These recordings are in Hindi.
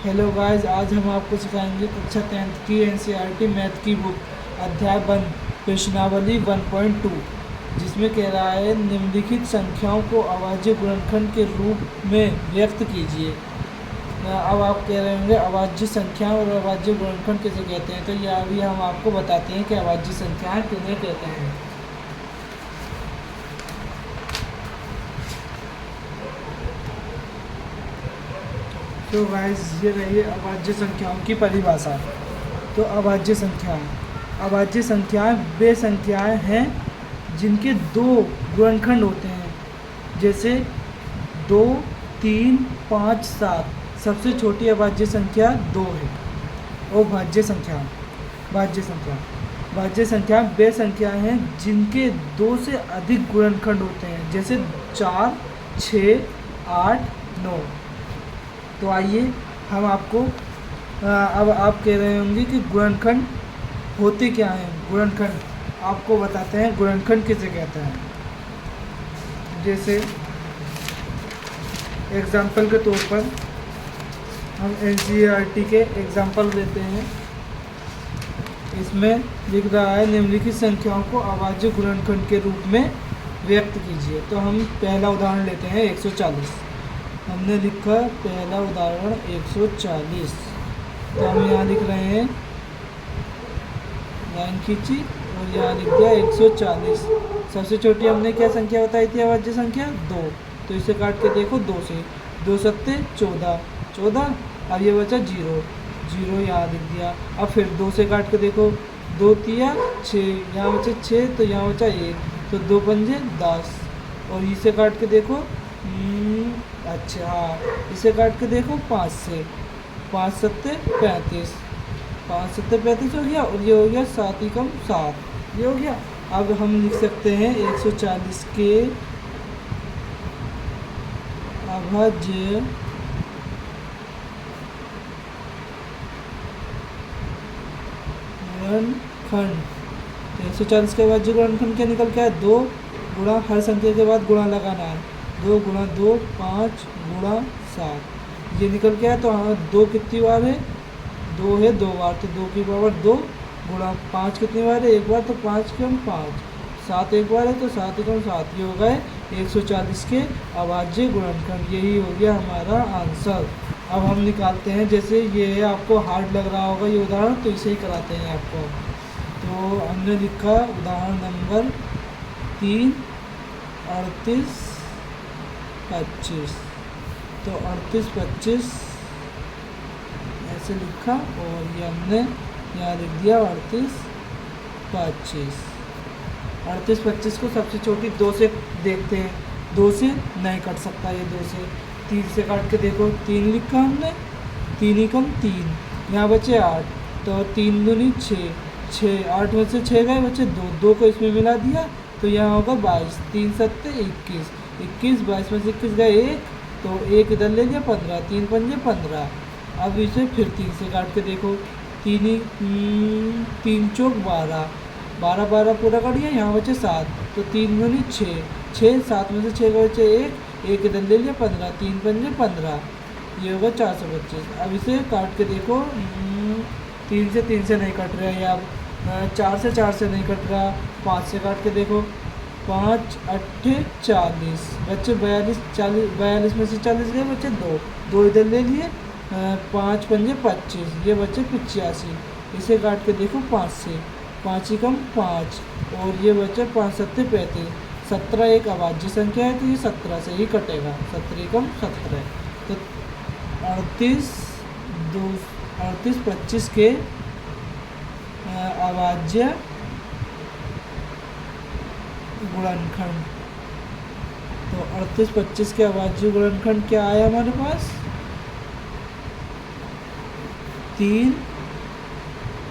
हेलो गाइस, आज हम आपको सिखाएंगे कक्षा 10th की एनसीईआरटी मैथ की बुक अध्याय 1 प्रश्नावली 1.2, जिसमें कह रहा है निम्नलिखित संख्याओं को अभाज्य गुणनखंड के रूप में व्यक्त कीजिए। अब आप कह रहे होंगे अभाज्य संख्याएं और अभाज्य गुणनखंड किसे कहते हैं, तो ये अभी हम आपको बताते हैं कि अभाज्य संख्याएं किन्हें कहते हैं। तो गाइस, ये रही अभाज्य संख्याओं की परिभाषा। तो अभाज्य संख्याएं वे संख्याएं हैं जिनके दो गुणनखंड होते हैं, जैसे 2, 3, 5, 7। सबसे छोटी अभाज्य संख्या 2 है। और भाज्य संख्या वे संख्याएं हैं जिनके 2 से अधिक गुणनखंड होते हैं, जैसे 4, 6, 8, 9। तो आइए हम आपको अब आप कह रहे होंगे कि गुणनखंड होते क्या हैं। गुणनखंड आपको बताते हैं गुणनखंड किसे कहते हैं। जैसे एग्जाम्पल के तौर पर हम एनसीईआरटी के एग्जाम्पल देते हैं। इसमें लिख रहा है निम्नलिखित संख्याओं को अभाज्य गुणनखंड के रूप में व्यक्त कीजिए। तो हम पहला उदाहरण लेते हैं 140। हमने लिखा पहला उदाहरण 140। तो हम यहाँ लिख रहे हैं, लाइन खींची और यहाँ लिख दिया 140। सबसे छोटी हमने क्या संख्या बताई थी अभाज्य संख्या 2। तो इसे काट के देखो 2 से 2 सत्ते 14। अब ये बचा 0 यहाँ लिख दिया। अब फिर 2 से काट के देखो 2 तिया 6, यहाँ बचा 6 तो यहाँ बचा 1, तो 2 पंजे 10। और इसे काट के देखो अच्छा हाँ, इसे काट के देखो 5 से 5 सत्ते 35, 5 सत्ते 35 हो गया। और ये हो गया 7 एकम 7, ये हो गया। अब हम लिख सकते हैं 140 के अभाज्य गुणनखंड। 140 के अभाज्य गुणनखंड क्या निकल के है? 2 गुणा, हर संख्या के बाद गुणा लगाना है। 2 गुणा 2 5 गुणा 7, ये निकल के आया। तो हाँ, 2 कितनी बार है? 2 है 2 बार, तो 2 की पावर 2 गुणा 5 कितनी बार है? 1 बार, तो 5 के हम 5। 7 एक बार है तो 7 एकम 7। ये हो गए 140 के अभाज्य गुणनखंड। यही हो गया हमारा आंसर। अब हम निकालते हैं। जैसे ये आपको हार्ड लग रहा होगा ये उदाहरण, तो इसे ही कराते हैं आपको। तो हमने लिखा उदाहरण नंबर 3 38 25। तो 38 25 ऐसे लिखा और ये हमने यहाँ लिख दिया 38 25। 38 25 को सबसे छोटी 2 से देखते हैं। 2 से नहीं कट सकता ये 2 से। 3 से काट के देखो 3 लिखा हमने, 3 एकम 3, यहाँ बचे 8, तो 3 दूनी 6, 8 में से 6 गए, बचे 2 को इसमें मिला दिया, तो यहाँ होगा 22, 3 सत्ते 21, 22 में से 21 गए 1, तो 1 इधर ले लिया 15, 3 पंजे 15। अब इसे फिर 3 से काट के देखो, 3 चौक 12 पूरा कर दिया, यहाँ बचे 7, तो 3 दूनी 6, 7 में से 6 का बचे 1 इधर ले लिया 15, 3 पंजे 15, ये होगा 425। अब इसे काट के देखो, 3 से नहीं कट रहा है, अब 4 से नहीं कट रहा। 5 से काट के देखो, 5 8 40, बच्चे 42 में से 40 गए, बच्चे 2 इधर ले लिए, 5 पंजे 25, ये बच्चे 85। इसे काट के देखो 5 से, 5 एकम 5, और ये बच्चे 5 सत्ते 35। 17 एक अभाज्य संख्या है, तो ये 17 से ही कटेगा, 17 एकम 17। तो 38 25 के अभाज्य गुणनखंड। तो 38 25 के अभाज्य गुणनखंड क्या आया हमारे पास? 3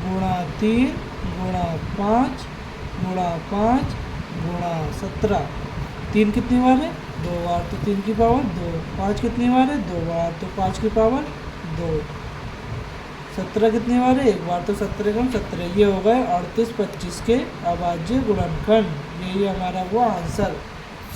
गुणा 3 गुणा 5 गुणा 5 गुणा 17। 3 कितनी बार है? 2 बार, तो 3 की पावर 2। 5 कितनी बार है? 2 बार, तो 5 की पावर 2। 17 कितनी बार है? 1 बार, तो 17 एकम 17। ये हो गए 38 25 के अभाज्य गुणनखंड। यही हमारा वो आंसर।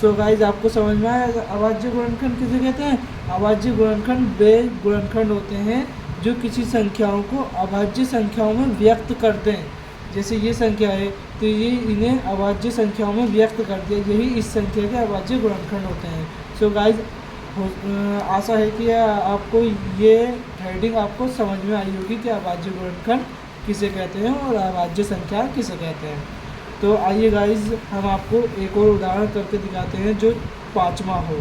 सो गाइज, आपको समझ में आया अभाज्य गुणनखंड किसे कहते हैं? अभाज्य गुणनखंड वे गुणनखंड होते हैं जो किसी संख्याओं को अभाज्य संख्याओं में व्यक्त करते हैं। जैसे ये संख्या है तो ये इन्हें अभाज्य संख्याओं में व्यक्त कर दिया, यही इस संख्या के अभाज्य गुणनखंड होते हैं। सो गाइज आशा है कि आपको ये हेडिंग आपको समझ में आई होगी कि अभाज्य गुणनखंड किसे कहते हैं और अभाज्य संख्या किसे कहते हैं। तो आइए गाइज हम आपको एक और उदाहरण करके दिखाते हैं जो 5वां हो,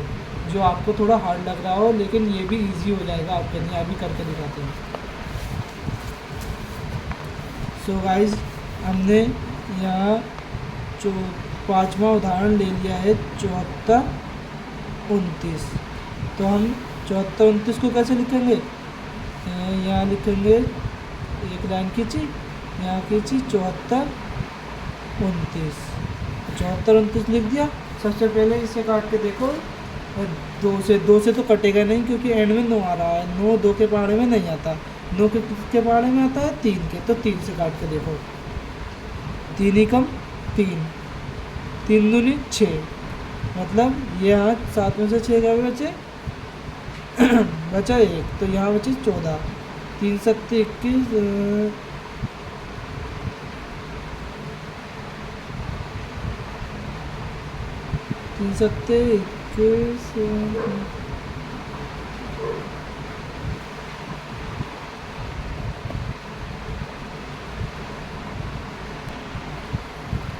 जो आपको थोड़ा हार्ड लग रहा हो लेकिन ये भी इजी हो जाएगा आपके लिए। अभी करके दिखाते हैं। सो गाइज हमने यहाँ 5वां उदाहरण ले लिया है 74, 29। तो हम 74, 29 को कैसे लिखेंगे? यहाँ लिखेंगे, एक लाइन खींची, यहाँ खींची, 74, 29। 74, 29 लिख दिया। सबसे पहले इसे काट के देखो, दो से तो कटेगा नहीं क्योंकि एंड में 9 आ रहा है। 9 2 के पहाड़े में नहीं आता, 9 के पहाड़े में आता है 3 के, तो 3 से काट के देखो। 3 ही कम 3, 3 दूनी 6, मतलब ये यहाँ 7 में से 6 क्या बचे? बचा 1, तो यहाँ बचे 14। 3 7 21, 3 7 21।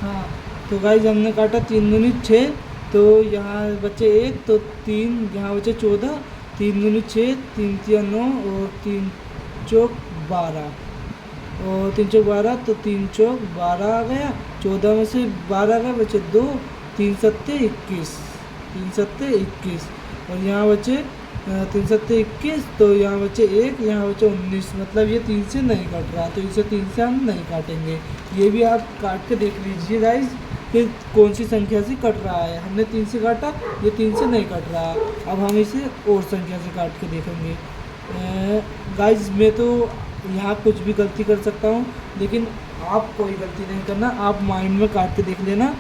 हाँ, तो गाइज हमने काटा 3 दूनी 6, तो यहाँ बचे 1, तो 3 यहाँ बचे 14, 3 दूनी 6, 3 3 9 और 3 चौक 12, और 3 चौक 12, तो 3 चौक 12 आ गया। 14 में से 12 आ गया, बचे 2, 3 7 21, 3 7 21, और यहाँ बचे 3 7 21, तो यहाँ बचे 1, यहाँ बचे 19, मतलब ये 3 से नहीं कट रहा, तो इसे 3 से हम नहीं काटेंगे। ये भी आप काट के देख लीजिए गाइज कि कौन सी संख्या से कट रहा है। हमने 3 से काटा, ये 3 से नहीं कट रहा। अब हम इसे और संख्या से काट के देखेंगे। गाइज मैं तो यहाँ कुछ भी गलती कर सकता हूँ, लेकिन आप कोई गलती नहीं करना, आप माइंड में काट के देख लेना।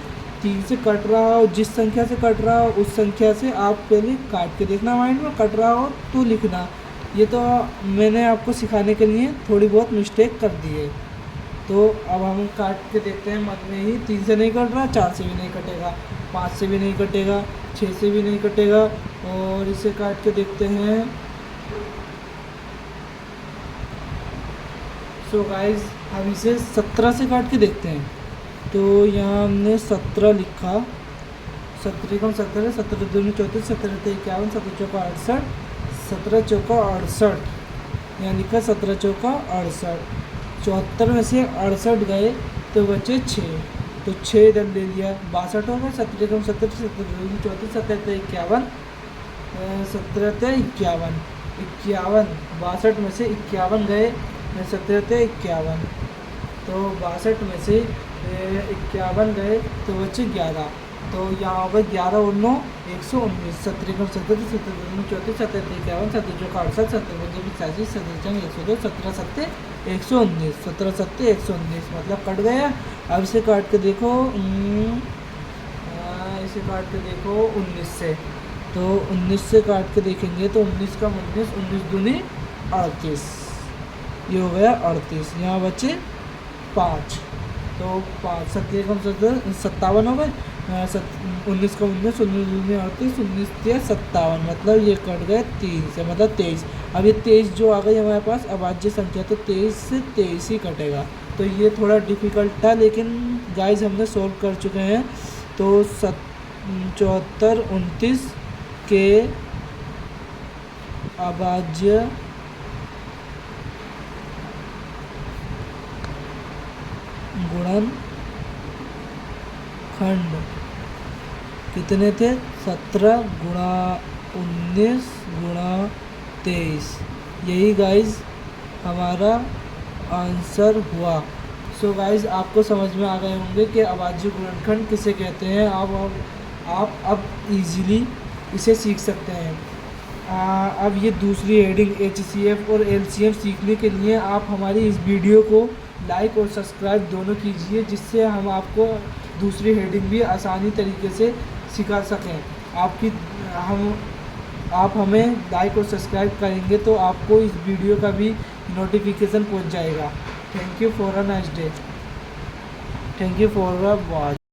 3 से कट रहा हो, जिस संख्या से कट रहा हो उस संख्या से आप पहले काट के देखना, माइंड में कट रहा हो तो लिखना। ये तो मैंने आपको सिखाने के लिए थोड़ी बहुत मिस्टेक कर दी है। तो अब हम काट के देखते हैं मन में ही। 3 से नहीं कट रहा, 4 से भी नहीं कटेगा, 5 से भी नहीं कटेगा, 6 से भी नहीं कटेगा, और इसे काट के देखते हैं। सो गाइज अब इसे 17 से काट के देखते हैं। तो यहाँ हमने 17 लिखा, 17 कम 17, 17 दूनी 34, 17 51, 17 चौका 68, 17 चौका 68, यहाँ लिखा 17 चौका 68। 74 में से 68 गए तो बचे 6, तो 6 इधर ले लिया, 62 हो गया। 17 कम 17, 17 दूनी 34, 17 51, 17 51, 51, 62 में से 51 गए, 17 51, तो 62 में से 51 गए तो बचे 11, तो यहाँ होगा 11 और 9 119। 17 कम 17, 17 दूनी 34, 17 51, 17 चौका 68, 17 पंजे 85, 17 102, 17 7 119, 17 7 119, मतलब कट गया। अब इसे काट के देखो, इसे काट के देखो 19 से, तो 19 से काट के देखेंगे तो 19 का 19, 19 दूनी 38, ये हो गया 38। यहाँ बचे 5, तो 5, 17 कम 17, 57 हो गए। 19 का 19, 19 दूनी 38, 19 या 57, मतलब ये कट गए 3 से, मतलब 23। अब ये 23 जो आ गई हमारे पास अभाज्य संख्या, तो 23 से 23 ही कटेगा। तो ये थोड़ा डिफ़िकल्ट था, लेकिन गाइज हमने सॉल्व कर चुके हैं। तो 74 29 के अभाज्य गुणनखंड कितने थे? 17 गुणा 19 गुणा 23, यही गाइज हमारा आंसर हुआ। सो गाइज आपको समझ में आ गए होंगे कि अभाज्य गुणनखंड किसे कहते हैं। आप अब इजीली इसे सीख सकते हैं। अब ये दूसरी हेडिंग HCF और LCM सीखने के लिए आप हमारी इस वीडियो को लाइक और सब्सक्राइब दोनों कीजिए, जिससे हम आपको दूसरी हेडिंग भी आसानी तरीके से सिखा सकें। आप हमें लाइक और सब्सक्राइब करेंगे तो आपको इस वीडियो का भी नोटिफिकेशन पहुंच जाएगा। Thank you for a nice day. Thank you for a watch.